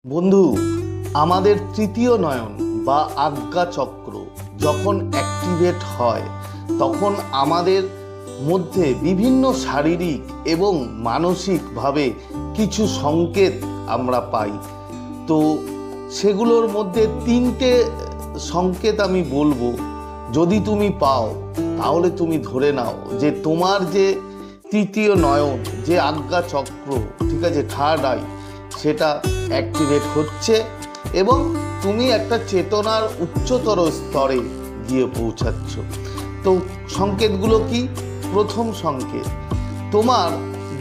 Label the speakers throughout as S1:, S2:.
S1: বন্ধু, আমাদের তৃতীয় নয়ন বা আজ্ঞা চক্র যখন অ্যাক্টিভেট হয় তখন আমাদের মধ্যে বিভিন্ন শারীরিক এবং মানসিকভাবে কিছু সংকেত আমরা পাই। তো সেগুলোর মধ্যে তিনটে সংকেত আমি বলবো, যদি তুমি পাও তাহলে তুমি ধরে নাও যে তোমার যে তৃতীয় নয়ন, যে আজ্ঞা চক্র, ঠিক আছে, থার্ড আই, সেটা অ্যাক্টিভেট হচ্ছে এবং তুমি একটা চেতনার উচ্চতর স্তরে গিয়ে পৌঁছাচ্ছ। তো সংকেতগুলো কি? প্রথম সংকেত, তোমার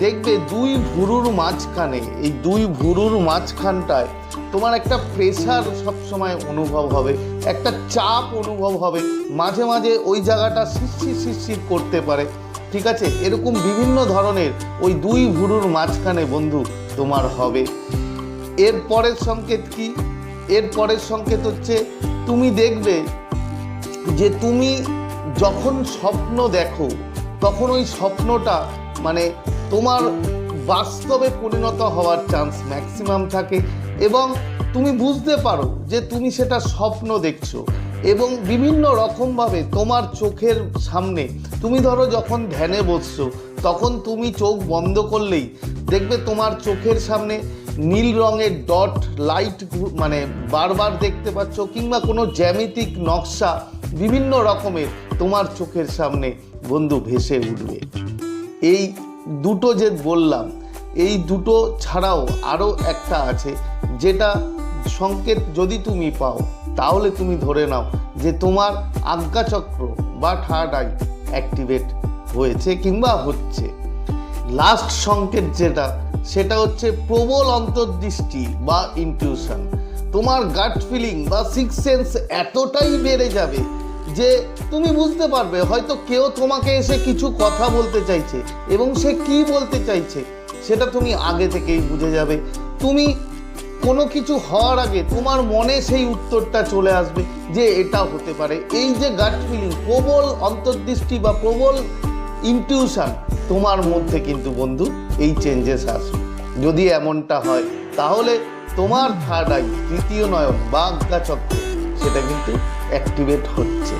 S1: দেখবে দুই ভুরুর মাঝখানে, এই দুই ভুরুর মাঝখানটায় তোমার একটা প্রেশার সবসময় অনুভব হবে, একটা চাপ অনুভব হবে, মাঝে মাঝে ওই জায়গাটা শিরশির শিরশির করতে পারে, ঠিক আছে, এরকম বিভিন্ন ধরনের ওই দুই ভুরুর মাঝখানে বন্ধু তোমার হবে। এর পরের সংকেত কি? এর পরের সংকেত হচ্ছে তুমি দেখবে যে তুমি যখন স্বপ্ন দেখো তখন ওই স্বপ্নটা মানে তোমার বাস্তবে পরিণত হওয়ার চান্স ম্যাক্সিমাম থাকে এবং তুমি বুঝতে পারো যে তুমি সেটা স্বপ্ন দেখছো। এবং বিভিন্ন রকমভাবে তোমার চোখের সামনে, তুমি ধরো যখন ধ্যানে বসছো তখন তুমি চোখ বন্ধ করলেই দেখবে তোমার চোখের সামনে নীল রঙের ডট লাইট মানে বারবার দেখতে পাচ্ছ, কিংবা কোনো জ্যামিতিক নকশা বিভিন্ন রকমের তোমার চোখের সামনে বন্ধু ভেসে উঠবে। এই দুটো যে বললাম, এই দুটো ছাড়াও আরও একটা আছে, যেটা সংকেত যদি তুমি পাও তাহলে তুমি ধরে নাও যে তোমার আজ্ঞাচক্র বা থার্ড আই অ্যাক্টিভেট হয়েছে কিংবা হচ্ছে। লাস্ট সংকেত যেটা, সেটা হচ্ছে প্রবল অন্তর্দৃষ্টি বা ইনটিউশন। তোমার গাট ফিলিং বা সিক্স সেন্স এতটাই বেড়ে যাবে যে তুমি বুঝতে পারবে হয়তো কেউ তোমাকে এসে কিছু কথা বলতে চাইছে এবং সে কি বলতে চাইছে সেটা তুমি আগে থেকেই বুঝে যাবে। তুমি কোনো কিছু হওয়ার আগে তোমার মনে সেই উত্তরটা চলে আসবে যে এটা হতে পারে। এই যে গাট ফিলিং, প্রবল অন্তর্দৃষ্টি বা প্রবল ইনটিউশন, তোমার মধ্যে কিন্তু বন্ধু এই চেঞ্জেস আসবে। যদি এমনটা হয় তাহলে তোমার থার্ড আই, তৃতীয় নয়ন বা আজ্ঞাচক্র, সেটা কিন্তু অ্যাক্টিভেট হচ্ছে।